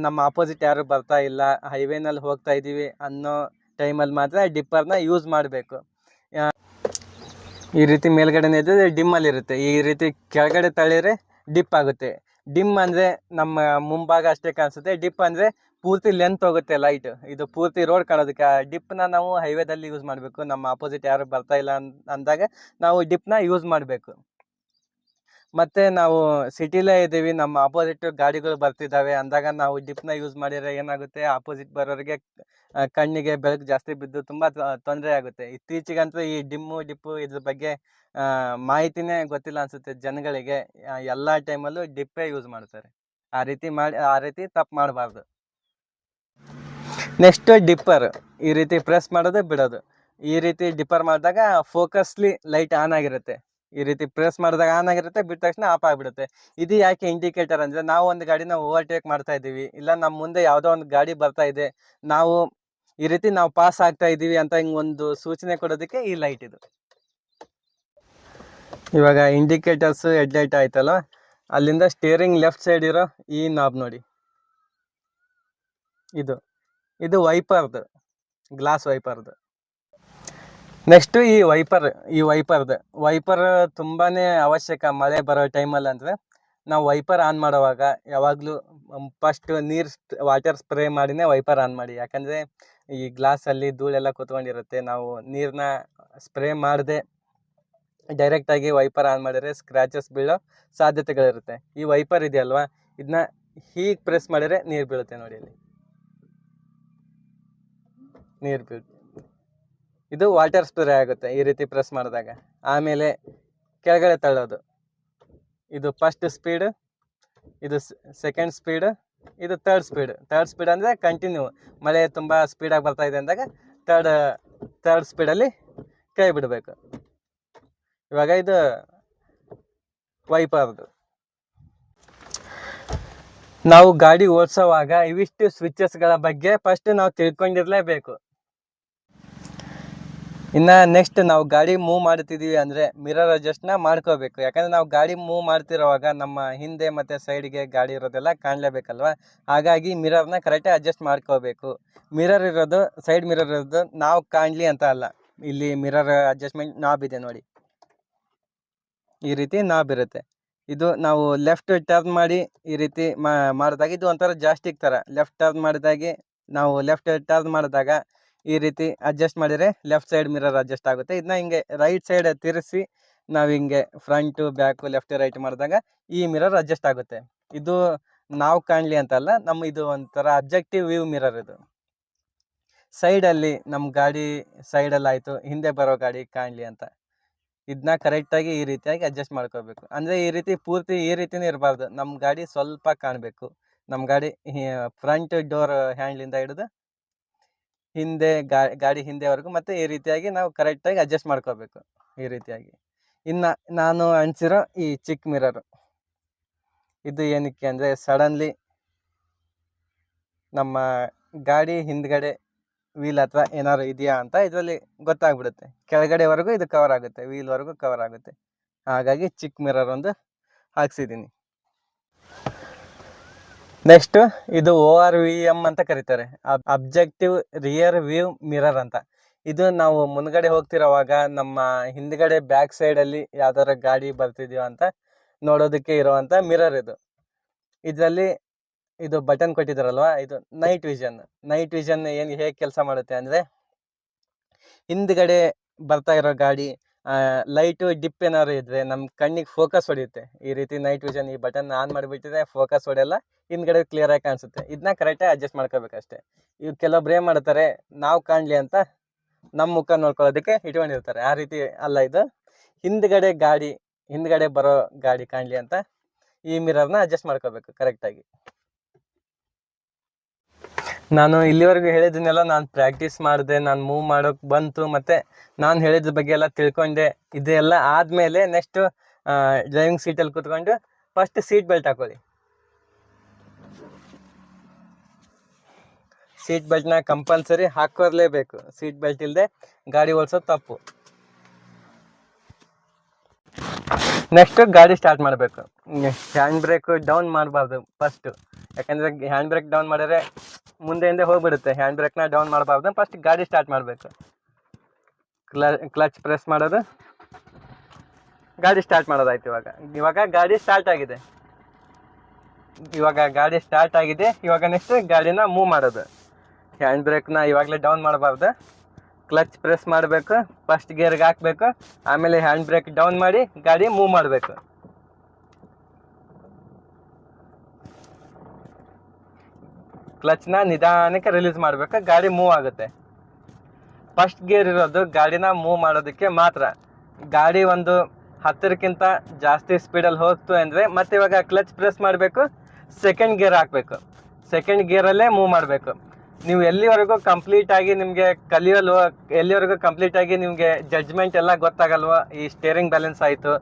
ನಮ್ಮ ಆಪೋಸಿಟ್ ಯಾರು ಬರ್ತಾ ಇಲ್ಲ, ಹೈವೇನಲ್ಲಿ ಹೋಗ್ತಾ ಇದ್ದೀವಿ ಅನ್ನೋ ಟೈಮಲ್ಲಿ ಮಾತ್ರ ಡಿಪ್ಪರ್ನ ಯೂಸ್ ಮಾಡಬೇಕು. ಈ ರೀತಿ ಮೇಲ್ಗಡೆನೇ ಇದ್ದರೆ ಡಿಮ್ಮಲ್ಲಿರುತ್ತೆ. ಈ ರೀತಿ ಕೆಳಗಡೆ ತಳ್ಳಿದ್ರೆ ಡಿಪ್ ಆಗುತ್ತೆ. ಡಿಮ್ ಅಂದರೆ ನಮ್ಮ ಮುಂಭಾಗ ಅಷ್ಟೇ ಕಾಣಿಸುತ್ತೆ. ಡಿಪ್ ಅಂದರೆ ಪೂರ್ತಿ ಲೆಂತ್ ಹೋಗುತ್ತೆ ಲೈಟ್, ಇದು ಪೂರ್ತಿ ರೋಡ್ ಕಾಣೋದಕ್ಕೆ. ಡಿಪ್ನ ನಾವು ಹೈವೇದಲ್ಲಿ ಯೂಸ್ ಮಾಡಬೇಕು. ನಮ್ಮ ಆಪೋಸಿಟ್ ಯಾರು ಬರ್ತಾ ಇಲ್ಲ ಅಂದಾಗ ನಾವು ಡಿಪ್ನ ಯೂಸ್ ಮಾಡಬೇಕು. ಮತ್ತು ನಾವು ಸಿಟಿಲೇ ಇದ್ದೀವಿ, ನಮ್ಮ ಆಪೋಸಿಟ್ ಗಾಡಿಗಳು ಬರ್ತಿದ್ದಾವೆ ಅಂದಾಗ ನಾವು ಡಿಪ್ನ ಯೂಸ್ ಮಾಡಿದರೆ ಏನಾಗುತ್ತೆ, ಆಪೋಸಿಟ್ ಬರೋರಿಗೆ ಕಣ್ಣಿಗೆ ಬೆಳಕು ಜಾಸ್ತಿ ಬಿದ್ದು ತುಂಬ ತೊಂದರೆ ಆಗುತ್ತೆ. ಇತ್ತೀಚೆಗಂತೂ ಈ ಡಿಪ್ಪು ಇದ್ರ ಬಗ್ಗೆ ಮಾಹಿತಿನೇ ಗೊತ್ತಿಲ್ಲ ಅನಿಸುತ್ತೆ ಜನಗಳಿಗೆ. ಎಲ್ಲ ಟೈಮಲ್ಲೂ ಡಿಪ್ಪೇ ಯೂಸ್ ಮಾಡ್ತಾರೆ. ಆ ರೀತಿ ತಪ್ಪು ಮಾಡಬಾರ್ದು. ನೆಕ್ಸ್ಟ್ ಡಿಪ್ಪರ್, ಈ ರೀತಿ ಪ್ರೆಸ್ ಮಾಡೋದು ಬಿಡೋದು. ಈ ರೀತಿ ಡಿಪ್ಪರ್ ಮಾಡಿದಾಗ ಫೋಕಸ್ಲಿ ಲೈಟ್ ಆನ್ ಆಗಿರುತ್ತೆ. ಈ ರೀತಿ ಪ್ರೆಸ್ ಮಾಡಿದಾಗ ಆನ್ ಆಗಿರುತ್ತೆ, ಬಿಟ್ಟ ತಕ್ಷಣ ಆಫ್ ಆಗಿಬಿಡುತ್ತೆ. ಇದು ಯಾಕೆ ಇಂಡಿಕೇಟರ್ ಅಂದರೆ, ನಾವು ಒಂದು ಗಾಡಿನ ಓವರ್ಟೇಕ್ ಮಾಡ್ತಾ ಇದ್ದೀವಿ, ಇಲ್ಲ ನಮ್ಮ ಮುಂದೆ ಯಾವುದೋ ಒಂದು ಗಾಡಿ ಬರ್ತಾ ಇದೆ, ನಾವು ಈ ರೀತಿ ನಾವು ಪಾಸ್ ಆಗ್ತಾ ಇದ್ದೀವಿ ಅಂತ ಹಿಂಗೊಂದು ಸೂಚನೆ ಕೊಡೋದಕ್ಕೆ ಈ ಲೈಟ್ ಇದು. ಇವಾಗ ಇಂಡಿಕೇಟರ್ಸ್ ಹೆಡ್ಲೈಟ್ ಆಯ್ತಲ್ಲ, ಅಲ್ಲಿಂದ ಸ್ಟೇರಿಂಗ್ ಲೆಫ್ಟ್ ಸೈಡ್ ಇರೋ ಈ ನಾಬ್ ನೋಡಿ, ಇದು ವೈಪರ್ದು, ಗ್ಲಾಸ್ ವೈಪರ್ದು. ನೆಕ್ಸ್ಟು ಈ ವೈಪರ್ ತುಂಬಾ ಅವಶ್ಯಕ ಮಳೆ ಬರೋ ಟೈಮಲ್ಲಿ. ಅಂದರೆ ನಾವು ವೈಪರ್ ಆನ್ ಮಾಡುವಾಗ ಯಾವಾಗಲೂ ಫಸ್ಟ್ ವಾಟರ್ ಸ್ಪ್ರೇ ಮಾಡಿನೇ ವೈಪರ್ ಆನ್ ಮಾಡಿ. ಯಾಕಂದರೆ ಈ ಗ್ಲಾಸಲ್ಲಿ ಧೂಳೆಲ್ಲ ಕೂತ್ಕೊಂಡಿರುತ್ತೆ, ನಾವು ನೀರನ್ನ ಸ್ಪ್ರೇ ಮಾಡದೆ ಡೈರೆಕ್ಟಾಗಿ ವೈಪರ್ ಆನ್ ಮಾಡಿದರೆ ಸ್ಕ್ರ್ಯಾಚಸ್ ಬೀಳೋ ಸಾಧ್ಯತೆಗಳಿರುತ್ತೆ. ಈ ವೈಪರ್ ಇದೆಯಲ್ವಾ, ಇದನ್ನ ಹೀಗೆ ಪ್ರೆಸ್ ಮಾಡಿದರೆ ನೀರು ಬೀಳುತ್ತೆ ನೋಡಿ, ಇಲ್ಲಿ ನೀರು ಬೀಳುತ್ತೆ. ಇದು ವಾಟರ್ ಸ್ಪ್ರೇ ಆಗುತ್ತೆ ಈ ರೀತಿ ಪ್ರೆಸ್ ಮಾಡಿದಾಗ. ಆಮೇಲೆ ಕೆಳಗಡೆ ತಳ್ಳೋದು, ಇದು ಫಸ್ಟ್ ಸ್ಪೀಡ್, ಇದು ಸೆಕೆಂಡ್ ಸ್ಪೀಡ್, ಇದು ಥರ್ಡ್ ಸ್ಪೀಡ್ ಅಂದರೆ ಕಂಟಿನ್ಯೂ. ಮಳೆ ತುಂಬ ಸ್ಪೀಡಾಗಿ ಬರ್ತಾ ಇದೆ ಅಂದಾಗ ಥರ್ಡ್ ಸ್ಪೀಡಲ್ಲಿ ಕೈ ಬಿಡಬೇಕು. ಇವಾಗ ಇದು ವೈಪರ್ದು. ನಾವು ಗಾಡಿ ಓಡಿಸೋವಾಗ ಇವಿಷ್ಟು ಸ್ವಿಚಸ್ಗಳ ಬಗ್ಗೆ ಫಸ್ಟ್ ನಾವು ತಿಳ್ಕೊಂಡಿರ್ಲೇಬೇಕು. ಇನ್ನು ನೆಕ್ಸ್ಟ್ ನಾವು ಗಾಡಿ ಮೂವ್ ಮಾಡ್ತಿದ್ದೀವಿ ಅಂದರೆ ಮಿರರ್ ಅಡ್ಜಸ್ಟ್ನ ಮಾಡ್ಕೋಬೇಕು. ಯಾಕಂದರೆ ನಾವು ಗಾಡಿ ಮೂವ್ ಮಾಡ್ತಿರೋವಾಗ ನಮ್ಮ ಹಿಂದೆ ಮತ್ತು ಸೈಡ್ಗೆ ಗಾಡಿ ಇರೋದೆಲ್ಲ ಕಾಣಲೇಬೇಕಲ್ವ. ಹಾಗಾಗಿ ಮಿರರ್ನ ಕರೆಕ್ಟಾಗಿ ಅಡ್ಜಸ್ಟ್ ಮಾಡ್ಕೋಬೇಕು. ಮಿರರ್ ಇರೋದು, ಸೈಡ್ ಮಿರರ್ ಇರೋದು ನಾವು ಕಾಣಲಿ ಅಂತ ಅಲ್ಲ. ಇಲ್ಲಿ ಮಿರರ್ ಅಡ್ಜಸ್ಟ್ಮೆಂಟ್ ನಾಬ್ ಇದೆ ನೋಡಿ, ಈ ರೀತಿ ನಾಬ್ ಇರುತ್ತೆ. ಇದು ನಾವು ಲೆಫ್ಟ್ ಟರ್ನ್ ಮಾಡಿ ಈ ರೀತಿ ಮಾಡಿದಾಗ ಇದು ಒಂಥರ ಜಾಸ್ಟಿಕ್ ಥರ. ಲೆಫ್ಟ್ ಟರ್ನ್ ಮಾಡಿದಾಗೆ ನಾವು ಲೆಫ್ಟ್ ಟರ್ನ್ ಮಾಡಿದಾಗ ಈ ರೀತಿ ಅಡ್ಜಸ್ಟ್ ಮಾಡಿದರೆ ಲೆಫ್ಟ್ ಸೈಡ್ ಮಿರರ್ ಅಡ್ಜಸ್ಟ್ ಆಗುತ್ತೆ. ಇದನ್ನ ಹಿಂಗೆ ರೈಟ್ ಸೈಡ್ ತಿರ್ಸಿ ನಾವು ಹಿಂಗೆ ಫ್ರಂಟು ಬ್ಯಾಕು ಲೆಫ್ಟ್ ರೈಟ್ ಮಾಡಿದಾಗ ಈ ಮಿರರ್ ಅಡ್ಜಸ್ಟ್ ಆಗುತ್ತೆ. ಇದು ನಾವು ಕಾಣಲಿ ಅಂತಲ್ಲ, ಇದು ಒಂಥರ ಅಬ್ಜೆಕ್ಟಿವ್ ವ್ಯೂ ಮಿರರ್. ಇದು ಸೈಡಲ್ಲಿ ನಮ್ಮ ಗಾಡಿ ಸೈಡಲ್ಲಿ ಆಯಿತು, ಹಿಂದೆ ಬರೋ ಗಾಡಿ ಕಾಣಲಿ ಅಂತ ಇದನ್ನ ಕರೆಕ್ಟಾಗಿ ಈ ರೀತಿಯಾಗಿ ಅಡ್ಜಸ್ಟ್ ಮಾಡ್ಕೋಬೇಕು. ಅಂದರೆ ಈ ರೀತಿ ಪೂರ್ತಿ ಈ ರೀತಿನೇ ಇರಬಾರ್ದು. ನಮ್ಮ ಗಾಡಿ ಸ್ವಲ್ಪ ಕಾಣಬೇಕು. ನಮ್ಮ ಗಾಡಿ ಫ್ರಂಟ್ ಡೋರ್ ಹ್ಯಾಂಡ್ಲಿಂದ ಹಿಡಿದು ಹಿಂದೆ ಗಾಡಿ ಹಿಂದೆವರೆಗೂ ಮತ್ತು ಈ ರೀತಿಯಾಗಿ ನಾವು ಕರೆಕ್ಟಾಗಿ ಅಡ್ಜಸ್ಟ್ ಮಾಡ್ಕೋಬೇಕು ಈ ರೀತಿಯಾಗಿ. ಇನ್ನು ನಾನು ಅಣಿಸಿರೋ ಈ ಚಿಕ್ಕ ಮಿರರು, ಇದು ಏನಕ್ಕೆ ಅಂದರೆ ಸಡನ್ಲಿ ನಮ್ಮ ಗಾಡಿ ಹಿಂದ್ಗಡೆ ವೀಲ್ ಹತ್ರ ಏನಾದ್ರು ಇದೆಯಾ ಅಂತ ಇದರಲ್ಲಿ ಗೊತ್ತಾಗ್ಬಿಡುತ್ತೆ. ಕೆಳಗಡೆವರೆಗೂ ಇದು ಕವರ್ ಆಗುತ್ತೆ, ವೀಲ್ವರೆಗೂ ಕವರ್ ಆಗುತ್ತೆ. ಹಾಗಾಗಿ ಚಿಕ್ಕ ಮಿರರ್ ಒಂದು ಹಾಕ್ಸಿದ್ದೀನಿ. ನೆಕ್ಸ್ಟ್ ಇದು ORVM ಅಂತ ಕರೀತಾರೆ, ಅಬ್ಜೆಕ್ಟಿವ್ ರಿಯರ್ ವ್ಯೂ ಮಿರರ್ ಅಂತ. ಇದು ನಾವು ಮುಂದ್ಗಡೆ ಹೋಗ್ತಿರೋವಾಗ ನಮ್ಮ ಹಿಂದ್ಗಡೆ ಬ್ಯಾಕ್ ಸೈಡಲ್ಲಿ ಯಾವ್ದಾರ ಗಾಡಿ ಬರ್ತಿದ್ಯೋ ಅಂತ ನೋಡೋದಕ್ಕೆ ಇರುವಂಥ ಮಿರರ್ ಇದು. ಇದರಲ್ಲಿ ಇದು ಬಟನ್ ಕೊಟ್ಟಿದ್ದಾರಲ್ವ, ಇದು ನೈಟ್ ವಿಷನ್ ಏನು ಹೇಗೆ ಕೆಲಸ ಮಾಡುತ್ತೆ ಅಂದರೆ, ಹಿಂದ್ಗಡೆ ಬರ್ತಾ ಇರೋ ಗಾಡಿ ಲೈಟು ಡಿಪ್ ಏನಾದ್ರು ಇದ್ರೆ ನಮ್ಮ ಕಣ್ಣಿಗೆ ಫೋಕಸ್ ಹೊಡೆಯುತ್ತೆ. ಈ ರೀತಿ ನೈಟ್ ವಿಷನ್ ಈ ಬಟನ್ ಆನ್ ಮಾಡಿಬಿಟ್ಟಿದ್ರೆ ಫೋಕಸ್ ಹೊಡೆಯಲ್ಲ, ಹಿಂದ್ಗಡೆ ಕ್ಲಿಯರಾಗಿ ಕಾಣಿಸುತ್ತೆ. ಇದನ್ನ ಕರೆಕ್ಟಾಗಿ ಅಡ್ಜಸ್ಟ್ ಮಾಡ್ಕೋಬೇಕಷ್ಟೇ. ಇವು ಕೆಲವೊಬ್ರು ಏನು ಮಾಡ್ತಾರೆ, ನಾವು ಕಾಣಲಿ ಅಂತ ನಮ್ಮ ಮುಖ ನೋಡ್ಕೊಳ್ಳೋದಕ್ಕೆ ಇಟ್ಕೊಂಡಿರ್ತಾರೆ. ಆ ರೀತಿ ಅಲ್ಲ, ಇದು ಹಿಂದ್ಗಡೆ ಬರೋ ಗಾಡಿ ಕಾಣಲಿ ಅಂತ ಈ ಮಿರರ್ನ ಅಡ್ಜಸ್ಟ್ ಮಾಡ್ಕೋಬೇಕು ಕರೆಕ್ಟಾಗಿ. ನಾನು ಇಲ್ಲಿವರೆಗೂ ಹೇಳಿದ್ದನ್ನೆಲ್ಲ ನಾನು ಪ್ರಾಕ್ಟೀಸ್ ಮಾಡಿದೆ, ನಾನು ಮೂವ್ ಮಾಡೋಕೆ ಬಂತು, ಮತ್ತು ನಾನು ಹೇಳಿದ ಬಗ್ಗೆ ಎಲ್ಲ ತಿಳ್ಕೊಂಡೆ. ಇದೆಲ್ಲ ಆದಮೇಲೆ ನೆಕ್ಸ್ಟು ಡ್ರೈವಿಂಗ್ ಸೀಟಲ್ಲಿ ಕೂತ್ಕೊಂಡು ಫಸ್ಟ್ ಸೀಟ್ ಬೆಲ್ಟ್ ಹಾಕೊಳ್ಳಿ. ಸೀಟ್ ಬೆಲ್ಟ್ನ ಕಂಪಲ್ಸರಿ ಹಾಕೋರ್ಲೇಬೇಕು. ಸೀಟ್ ಬೆಲ್ಟ್ ಇಲ್ಲದೆ ಗಾಡಿ ಓಡಿಸೋದು ತಪ್ಪು. ನೆಕ್ಸ್ಟ್ ಗಾಡಿ ಸ್ಟಾರ್ಟ್ ಮಾಡಬೇಕು. ಹ್ಯಾಂಡ್ ಬ್ರೇಕ್ ಡೌನ್ ಮಾಡಬಾರ್ದು ಫಸ್ಟು, ಯಾಕಂದರೆ ಹ್ಯಾಂಡ್ ಬ್ರೇಕ್ ಡೌನ್ ಮಾಡಿದ್ರೆ ಮುಂದೆ ಹೋಗ್ಬಿಡುತ್ತೆ. ಹ್ಯಾಂಡ್ ಬ್ರೇಕ್ನ ಡೌನ್ ಮಾಡಬಾರ್ದು, ಫಸ್ಟ್ ಗಾಡಿ ಸ್ಟಾರ್ಟ್ ಮಾಡಬೇಕು. ಕ್ಲಚ್ ಪ್ರೆಸ್ ಮಾಡೋದು, ಗಾಡಿ ಸ್ಟಾರ್ಟ್ ಮಾಡೋದಾಯ್ತು. ಇವಾಗ ಗಾಡಿ ಸ್ಟಾರ್ಟ್ ಆಗಿದೆ. ಇವಾಗ ನೆಕ್ಸ್ಟ್ ಗಾಡಿನ ಮೂವ್ ಮಾಡೋದು. ಹ್ಯಾಂಡ್ ಬ್ರೇಕ್ನ ಇವಾಗಲೇ ಡೌನ್ ಮಾಡಬಾರ್ದು, ಕ್ಲಚ್ ಪ್ರೆಸ್ ಮಾಡಬೇಕು, ಫಸ್ಟ್ ಗೇರ್ಗೆ ಹಾಕಬೇಕು, ಆಮೇಲೆ ಹ್ಯಾಂಡ್ ಬ್ರೇಕ್ ಡೌನ್ ಮಾಡಿ ಗಾಡಿ ಮೂವ್ ಮಾಡಬೇಕು. ಕ್ಲಚ್ನ ನಿಧಾನಕ್ಕೆ ರಿಲೀಸ್ ಮಾಡಬೇಕು, ಗಾಡಿ ಮೂವ್ ಆಗುತ್ತೆ. ಫಸ್ಟ್ ಗೇರ್ ಇರೋದು ಗಾಡಿನ ಮೂವ್ ಮಾಡೋದಕ್ಕೆ ಮಾತ್ರ. ಗಾಡಿ ಒಂದು 10ಕ್ಕಿಂತ ಜಾಸ್ತಿ ಸ್ಪೀಡಲ್ಲಿ ಹೋಗ್ತು ಅಂದರೆ ಮತ್ತೆ ಇವಾಗ ಕ್ಲಚ್ ಪ್ರೆಸ್ ಮಾಡಬೇಕು, ಸೆಕೆಂಡ್ ಗೇರ್ ಹಾಕಬೇಕು, ಸೆಕೆಂಡ್ ಗೇರಲ್ಲೇ ಮೂವ್ ಮಾಡಬೇಕು. ನೀವು ಎಲ್ಲಿವರೆಗೂ ಕಂಪ್ಲೀಟಾಗಿ ನಿಮಗೆ ಎಲ್ಲಿವರೆಗೂ ಕಂಪ್ಲೀಟಾಗಿ ನಿಮಗೆ ಜಡ್ಜ್ಮೆಂಟ್ ಎಲ್ಲ ಗೊತ್ತಾಗಲ್ವೋ, ಈ ಸ್ಟೇರಿಂಗ್ ಬ್ಯಾಲೆನ್ಸ್ ಆಯಿತು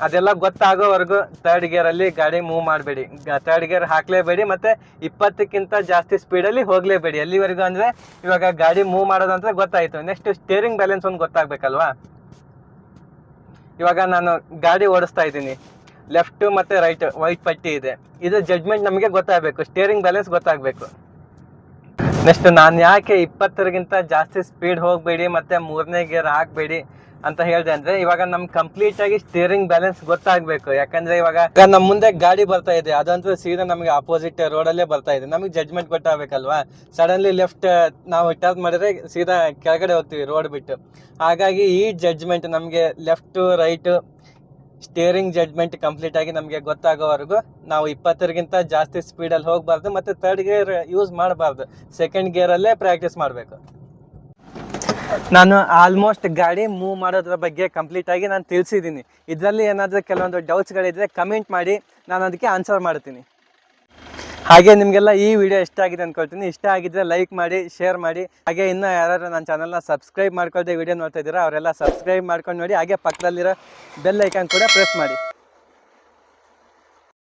ಅದೆಲ್ಲ ಗೊತ್ತಾಗೋವರೆಗೂ ಥರ್ಡ್ ಗೇರಲ್ಲಿ ಗಾಡಿ ಮೂವ್ ಮಾಡಬೇಡಿ. ಥರ್ಡ್ ಗೇರ್ ಹಾಕಲೇಬೇಡಿ, ಮತ್ತು 20ಕ್ಕಿಂತ ಜಾಸ್ತಿ ಸ್ಪೀಡಲ್ಲಿ ಹೋಗಲೇಬೇಡಿ. ಎಲ್ಲಿವರೆಗೂ ಅಂದರೆ ಇವಾಗ ಗಾಡಿ ಮೂವ್ ಮಾಡೋದಂತ ಗೊತ್ತಾಯಿತು, ನೆಕ್ಸ್ಟ್ ಸ್ಟೇರಿಂಗ್ ಬ್ಯಾಲೆನ್ಸ್ ಒಂದು ಗೊತ್ತಾಗಬೇಕಲ್ವಾ. ಇವಾಗ ನಾನು ಗಾಡಿ ಓಡಿಸ್ತಾ ಇದ್ದೀನಿ, ಲೆಫ್ಟು ಮತ್ತು ರೈಟ್ ವೈಟ್ ಪಟ್ಟಿ ಇದೆ. ಇದು ಜಡ್ಜ್ಮೆಂಟ್ ನಮಗೆ ಗೊತ್ತಾಗಬೇಕು, ಸ್ಟೇರಿಂಗ್ ಬ್ಯಾಲೆನ್ಸ್ ಗೊತ್ತಾಗಬೇಕು. ನೆಕ್ಸ್ಟ್ ನಾನು ಯಾಕೆ 20ಕ್ಕಿಂತ ಜಾಸ್ತಿ ಸ್ಪೀಡ್ ಹೋಗಬೇಡಿ ಮತ್ತು ಮೂರನೇ ಗೇರ್ ಹಾಕಬೇಡಿ ಅಂತ ಹೇಳಿದೆ ಅಂದರೆ, ಇವಾಗ ನಮ್ಗೆ ಕಂಪ್ಲೀಟಾಗಿ ಸ್ಟೇರಿಂಗ್ ಬ್ಯಾಲೆನ್ಸ್ ಗೊತ್ತಾಗಬೇಕು. ಯಾಕಂದರೆ ಇವಾಗ ನಮ್ಮ ಮುಂದೆ ಗಾಡಿ ಬರ್ತಾ ಇದೆ, ಅದಂತೂ ಸೀದಾ ನಮಗೆ ಆಪೋಸಿಟ್ ರೋಡಲ್ಲೇ ಬರ್ತಾ ಇದೆ, ನಮಗೆ ಜಡ್ಜ್ಮೆಂಟ್ ಗೊತ್ತಾಗಬೇಕಲ್ವಾ. ಸಡನ್ಲಿ ಲೆಫ್ಟ್ ನಾವು ಟರ್ನ್ ಮಾಡಿದ್ರೆ ಸೀದಾ ಕೆಳಗಡೆ ಹೋಗ್ತೀವಿ ರೋಡ್ ಬಿಟ್ಟು. ಹಾಗಾಗಿ ಈ ಜಡ್ಜ್ಮೆಂಟ್ ನಮಗೆ ಲೆಫ್ಟು ರೈಟು ಸ್ಟೇರಿಂಗ್ ಜಡ್ಜ್ಮೆಂಟ್ ಕಂಪ್ಲೀಟಾಗಿ ನಮಗೆ ಗೊತ್ತಾಗೋವರೆಗೂ ನಾವು 20ಕ್ಕಿಂತ ಜಾಸ್ತಿ ಸ್ಪೀಡಲ್ಲಿ ಹೋಗಬಾರ್ದು, ಮತ್ತು ಥರ್ಡ್ ಗೇರ್ ಯೂಸ್ ಮಾಡಬಾರ್ದು. ಸೆಕೆಂಡ್ ಗೇರಲ್ಲೇ ಪ್ರಾಕ್ಟೀಸ್ ಮಾಡಬೇಕು. ನಾನು ಆಲ್ಮೋಸ್ಟ್ ಗಾಡಿ ಮೂವ್ ಮಾಡೋದ್ರ ಬಗ್ಗೆ ಕಂಪ್ಲೀಟಾಗಿ ನಾನು ತಿಳಿಸಿದ್ದೀನಿ. ಇದರಲ್ಲಿ ಏನಾದರೂ ಕೆಲವೊಂದು ಡೌಟ್ಸ್ಗಳಿದ್ರೆ ಕಮೆಂಟ್ ಮಾಡಿ, ನಾನು ಅದಕ್ಕೆ ಆನ್ಸರ್ ಮಾಡ್ತೀನಿ. ಹಾಗೆ ನಿಮಗೆಲ್ಲ ಈ ವಿಡಿಯೋ ಇಷ್ಟ ಆಗಿದೆ ಅನ್ಕೊಳ್ತೀನಿ. ಇಷ್ಟ ಆಗಿದ್ರೆ ಲೈಕ್ ಮಾಡಿ, ಶೇರ್ ಮಾಡಿ. ಹಾಗೆ ಇನ್ನೂ ಯಾರು ನನ್ನ ಚಾನಲ್ನ ಸಬ್ಸ್ಕ್ರೈಬ್ ಮಾಡ್ಕೊಳ್ದೆ ವಿಡಿಯೋ ನೋಡ್ತಾ ಇದ್ದೀರಾ ಅವರೆಲ್ಲ ಸಬ್ಸ್ಕ್ರೈಬ್ ಮಾಡ್ಕೊಂಡು ನೋಡಿ. ಹಾಗೆ ಪಕ್ಕದಲ್ಲಿರೋ ಬೆಲ್ ಐಕಾನ್ ಕೂಡ ಪ್ರೆಸ್ ಮಾಡಿ.